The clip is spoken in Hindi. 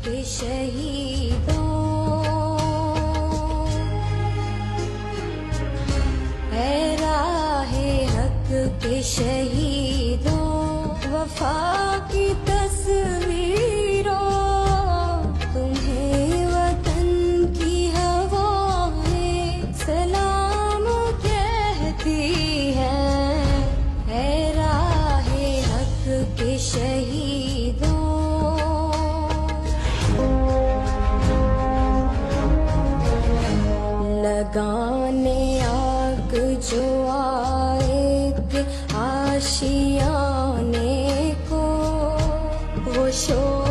के शहीदों, ऐ राहे हक के शहीदों, वफा की तस्वीरों, तुम्हें वतन की हवाएं सलाम कहती हैं। ऐ राहे हक के शहीदों, लगाने आग जो आए थे आशियाने को, वो शोर